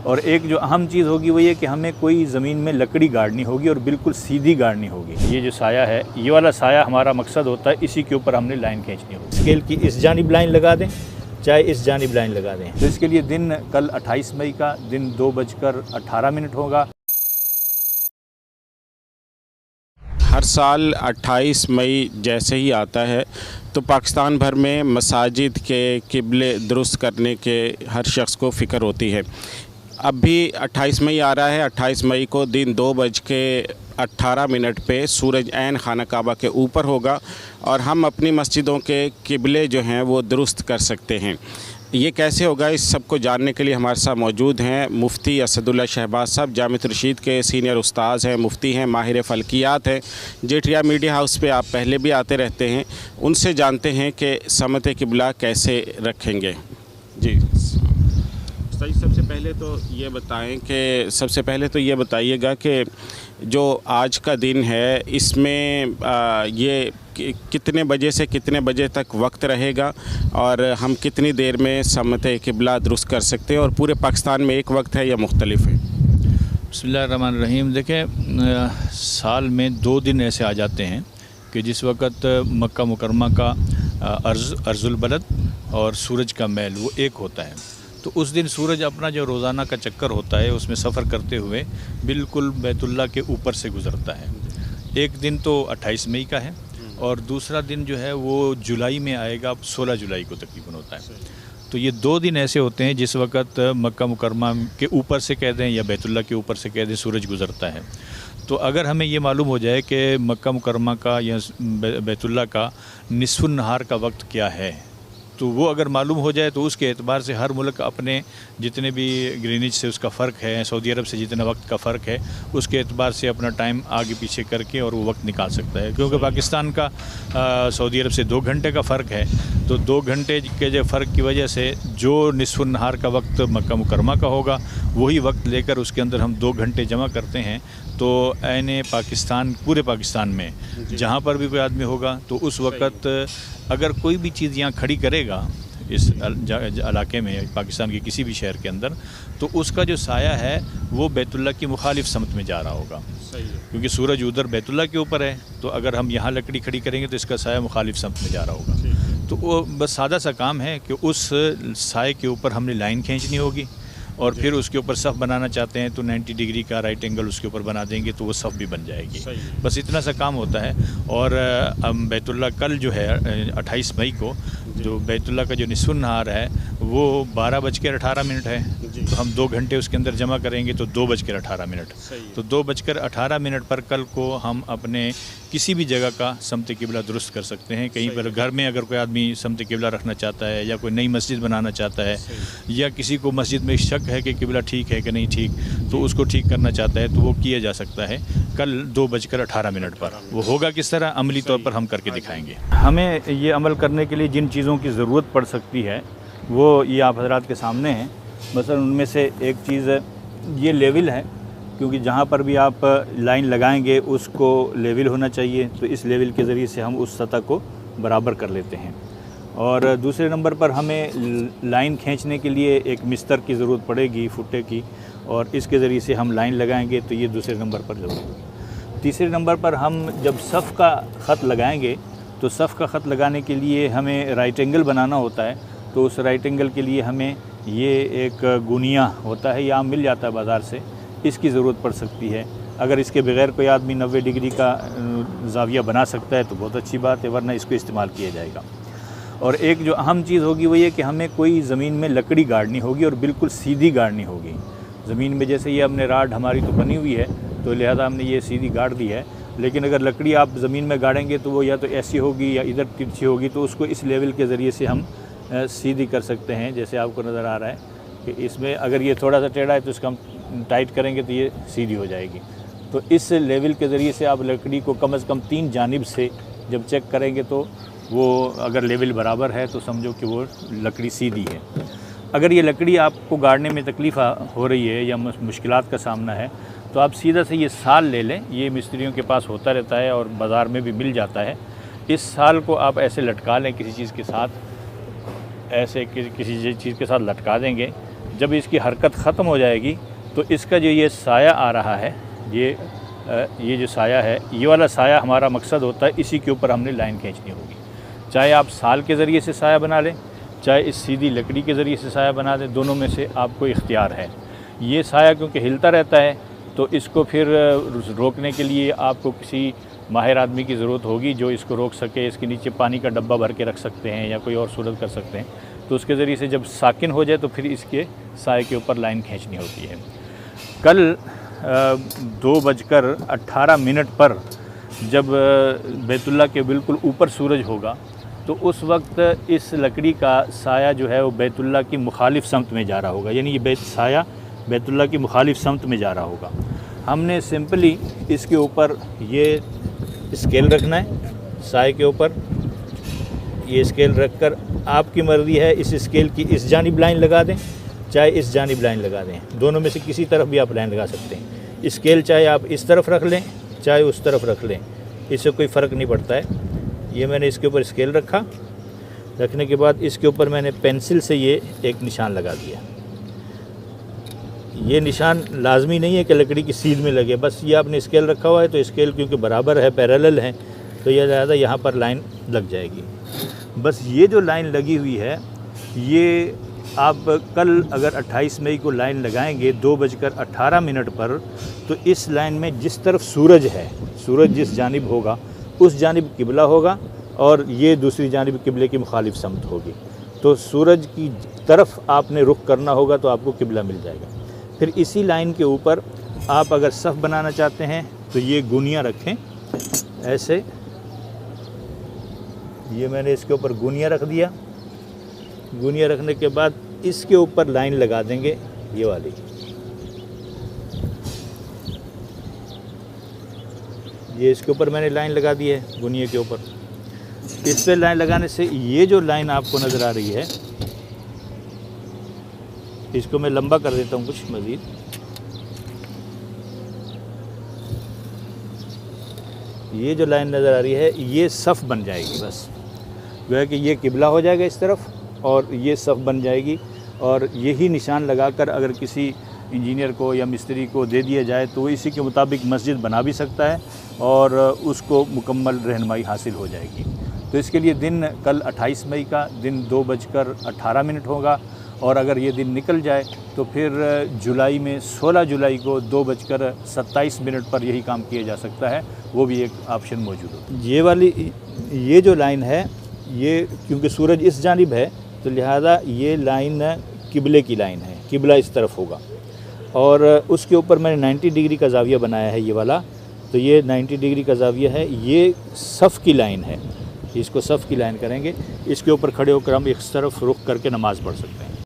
और एक जो अहम चीज़ होगी वो ये कि हमें कोई ज़मीन में लकड़ी गाड़नी होगी और बिल्कुल सीधी गाड़नी होगी। ये जो साया है, ये वाला साया हमारा मकसद होता है, इसी के ऊपर हमने लाइन खींचनी होगी। स्केल की इस जानिब लाइन लगा दें, चाहे इस जानिब लाइन लगा दें। तो इसके लिए दिन कल 28 मई का दिन 2:18 होगा। हर साल 28 मई जैसे ही आता है तो पाकिस्तान भर में मसाजिद के किबले दुरुस्त करने के हर शख्स को फ़िक्र होती है। अब भी 28 मई आ रहा है। 28 मई को दिन 2:18 पे सूरज ऐन खाना काबा के ऊपर होगा और हम अपनी मस्जिदों के किबले जो हैं वो दुरुस्त कर सकते हैं। ये कैसे होगा, इस सब को जानने के लिए हमारे साथ मौजूद हैं मुफ्ती असदुल्ला शहबाज साहब, जामिअत रशीद के सीनियर उस्ताद हैं, मुफ्ती हैं, माहिर फ़ल्कियात हैं। जेठिया मीडिया हाउस पे आप पहले भी आते रहते हैं, उनसे जानते हैं कि समत किबला कैसे रखेंगे। जी सही, सबसे पहले तो ये बताइएगा कि जो आज का दिन है इसमें ये कितने बजे से कितने बजे तक वक्त रहेगा और हम कितनी देर में समत किबला दुरुस्त कर सकते हैं, और पूरे पाकिस्तान में एक वक्त है या मुख्तलिफ है? बिस्मिल्लाहिर्रहमानिर्रहीम। देखें, साल में 2 दिन ऐसे आ जाते हैं कि जिस वक़्त मक्का मुकरमा का अर्जुल बलद और सूरज का मैल वो एक होता है। तो उस दिन सूरज अपना जो रोज़ाना का चक्कर होता है उसमें सफ़र करते हुए बिल्कुल बैतुल्ला के ऊपर से गुज़रता है। एक दिन तो 28 मई का है और दूसरा दिन जो है वो जुलाई में आएगा, 16 जुलाई को तकरीबन होता है। तो ये 2 दिन ऐसे होते हैं जिस वक़्त मक्का मुकरमा के ऊपर से कह दें या बैतुल्ला के ऊपर से कह दें सूरज गुज़रता है। तो अगर हमें ये मालूम हो जाए कि मक्का मुकरमा का या बैतुल्ला का निस्फ़ुन नहार का वक्त क्या है, तो वो अगर मालूम हो जाए तो उसके एतबार से हर मुल्क अपने जितने भी ग्रीनिच से उसका फ़र्क है, सऊदी अरब से जितना वक्त का फ़र्क है, उसके एतबार से अपना टाइम आगे पीछे करके और वो वक्त निकाल सकता है। क्योंकि पाकिस्तान का सऊदी अरब से 2 घंटे का फ़र्क है, तो 2 घंटे के जो फ़र्क की वजह से जो निस्फ़ुन नहार का वक्त मक्का मुकरमा का होगा वही वक्त लेकर उसके अंदर हम 2 घंटे जमा करते हैं। तो ऐने पाकिस्तान, पूरे पाकिस्तान में जहाँ पर भी कोई आदमी होगा तो उस वक़्त अगर कोई भी चीज़ यहाँ खड़ी करेगा इस इलाके में, पाकिस्तान के किसी भी शहर के अंदर, तो उसका जो साया है वो बैतुल्ला की मुखालिफ समत में जा रहा होगा। क्योंकि सूरज उधर बैतुल्ला के ऊपर है, तो अगर हम यहाँ लकड़ी खड़ी करेंगे तो इसका साया मुखालिफ समत में जा रहा होगा। तो वो बस सादा सा काम है कि उस साए के ऊपर हमने लाइन खींचनी होगी और फिर उसके ऊपर सफ़ बनाना चाहते हैं तो 90 डिग्री का राइट एंगल उसके ऊपर बना देंगे तो वो सफ़ भी बन जाएगी। बस इतना सा काम होता है। और बैतुल्ला कल जो है 28 मई को जो बैतुल्ला का जो निस्फ़ुन नहार है वो 12:18 है। तो हम 2 घंटे उसके अंदर जमा करेंगे तो 2:18। तो 2:18 पर कल को हम अपने किसी भी जगह का समत किबला दुरुस्त कर सकते हैं। कहीं पर घर में अगर कोई आदमी समत किबला रखना चाहता है या कोई नई मस्जिद बनाना चाहता है या किसी को मस्जिद में शक है कि किबला ठीक है कि नहीं ठीक, तो उसको ठीक करना चाहता है तो वो किया जा सकता है कल 2:18 पर। वो होगा किस तरह, अमली तौर पर हम करके दिखाएंगे। हमें ये अमल करने के लिए जिन चीज़ों की ज़रूरत पड़ सकती है वो ये आप हज़रात के सामने हैं। मसलन उनमें से एक चीज़ ये लेवल है, क्योंकि जहाँ पर भी आप लाइन लगाएंगे उसको लेवल होना चाहिए, तो इस लेवल के ज़रिए से हम उस सतह को बराबर कर लेते हैं। और दूसरे नंबर पर हमें लाइन खींचने के लिए एक मिस्तर की ज़रूरत पड़ेगी, फुट्टे की, और इसके ज़रिए से हम लाइन लगाएंगे तो ये दूसरे नंबर पर ज़रूरत होगी। तीसरे नंबर पर हम जब सफ़ का ख़त लगाएंगे तो सफ़ का ख़त लगाने के लिए हमें राइट एंगल बनाना होता है। तो उस राइट एंगल के लिए हमें ये एक गुनिया होता है, या मिल जाता है बाज़ार से, इसकी ज़रूरत पड़ सकती है। अगर इसके बगैर कोई आदमी 90 डिग्री का ज़ाविया बना सकता है तो बहुत अच्छी बात है, वरना इसको इस्तेमाल किया जाएगा। और एक जो अहम चीज़ होगी वो ये कि हमें कोई ज़मीन में लकड़ी गाड़नी होगी और बिल्कुल सीधी गाड़नी होगी। ज़मीन में जैसे ये हमने राड हमारी तो बनी हुई है तो लिहाजा हमने ये सीधी गाड़ दी है, लेकिन अगर लकड़ी आप ज़मीन में गाड़ेंगे तो वो या तो ऐसी होगी या इधर तिरछी होगी, तो उसको इस लेवल के ज़रिए से हम सीधी कर सकते हैं। जैसे आपको नज़र आ रहा है कि इसमें अगर ये थोड़ा सा टेढ़ा है तो इसका हम टाइट करेंगे तो ये सीधी हो जाएगी। तो इस लेवल के ज़रिए से आप लकड़ी को कम से कम 3 जानिब से जब चेक करेंगे तो वो अगर लेवल बराबर है तो समझो कि वो लकड़ी सीधी है। अगर ये लकड़ी आपको गाड़ने में तकलीफ़ हो रही है या मुश्किलात का सामना है तो आप सीधा से ये साल ले लें। ये मिस्त्रियों के पास होता रहता है और बाज़ार में भी मिल जाता है। इस साल को आप ऐसे लटका लें किसी चीज़ के साथ, ऐसे किसी चीज़ के साथ लटका देंगे जब इसकी हरकत ख़त्म हो जाएगी तो इसका जो ये साया आ रहा है, ये जो साया है, ये वाला साया हमारा मकसद होता है, इसी के ऊपर हमने लाइन खींचनी होगी। चाहे आप साल के ज़रिए से साया बना लें, चाहे इस सीधी लकड़ी के ज़रिए से साया बना दें, दोनों में से आपको इख्तियार है। ये साया क्योंकि हिलता रहता है तो इसको फिर रोकने के लिए आपको किसी माहिर आदमी की ज़रूरत होगी जो इसको रोक सके। इसके नीचे पानी का डब्बा भर के रख सकते हैं या कोई और सूरत कर सकते हैं, तो उसके ज़रिए से जब साकिन हो जाए तो फिर इसके साए के ऊपर लाइन खींचनी होती है। कल 2:18 पर जब बैतुल्ला के बिल्कुल ऊपर सूरज होगा तो उस वक्त इस लकड़ी का साया जो है वो बैतुल्ला की मुखालिफ समत में जा रहा होगा, यानी ये साया बैतुल्ला की मुखालिफ समत में जा रहा होगा। हमने सिंपली इसके ऊपर ये स्केल रखना है, साए के ऊपर ये स्केल रखकर आपकी मर्ज़ी है इस स्केल की इस जानिब लाइन लगा दें, चाहे इस जानिब लाइन लगा दें, दोनों में से किसी तरफ भी आप लाइन लगा सकते हैं। स्केल चाहे आप इस तरफ रख लें चाहे उस तरफ रख लें, इससे कोई फ़र्क नहीं पड़ता है। ये मैंने इसके ऊपर स्केल रखा, रखने के बाद इसके ऊपर मैंने पेंसिल से ये एक निशान लगा दिया। ये निशान लाजमी नहीं है कि लकड़ी की सीध में लगे, बस ये आपने स्केल रखा हुआ है तो स्केल क्योंकि बराबर है, पैरेलल है, तो यह ज़्यादा यहाँ पर लाइन लग जाएगी। बस ये जो लाइन लगी हुई है ये आप कल अगर 28 मई को लाइन लगाएंगे 2:18 पर, तो इस लाइन में जिस तरफ सूरज है, सूरज जिस जानिब होगा उस जानिब किबला होगा और ये दूसरी जानिब किबले की मुखालिफ समत होगी। तो सूरज की तरफ आपने रुख करना होगा तो आपको किबला मिल जाएगा। फिर इसी लाइन के ऊपर आप अगर सफ़ बनाना चाहते हैं तो ये गुनिया रखें ऐसे, ये मैंने इसके ऊपर गुनिया रख दिया। गुनिया रखने के बाद इसके ऊपर लाइन लगा देंगे, ये वाली। ये इसके ऊपर मैंने लाइन लगा दी है गुनिया के ऊपर। इस पे लाइन लगाने से ये जो लाइन आपको नज़र आ रही है, इसको मैं लंबा कर देता हूँ कुछ मज़ीद। ये जो लाइन नज़र आ रही है ये सफ़ बन जाएगी, बस गोया कि ये किबला हो जाएगा इस तरफ और ये सफ़ बन जाएगी। और यही निशान लगाकर अगर किसी इंजीनियर को या मिस्त्री को दे दिया जाए तो वो इसी के मुताबिक मस्जिद बना भी सकता है और उसको मुकम्मल रहनुमाई हासिल हो जाएगी। तो इसके लिए दिन कल 28 मई का दिन 2:18 होगा और अगर ये दिन निकल जाए तो फिर जुलाई में 16 जुलाई को 2:27 पर यही काम किया जा सकता है, वो भी एक ऑप्शन मौजूद होता है। ये वाली ये जो लाइन है ये क्योंकि सूरज इस जानिब है तो लिहाजा ये लाइन किबले की लाइन है, किबला इस तरफ होगा और उसके ऊपर मैंने 90 डिग्री का ज़ाविया बनाया है ये वाला। तो ये 90 डिग्री का ज़ाविया है, ये सफ़ की लाइन है, इसको सफ़ की लाइन करेंगे। इसके ऊपर खड़े होकर हम इस तरफ रुख करके नमाज़ पढ़ सकते हैं।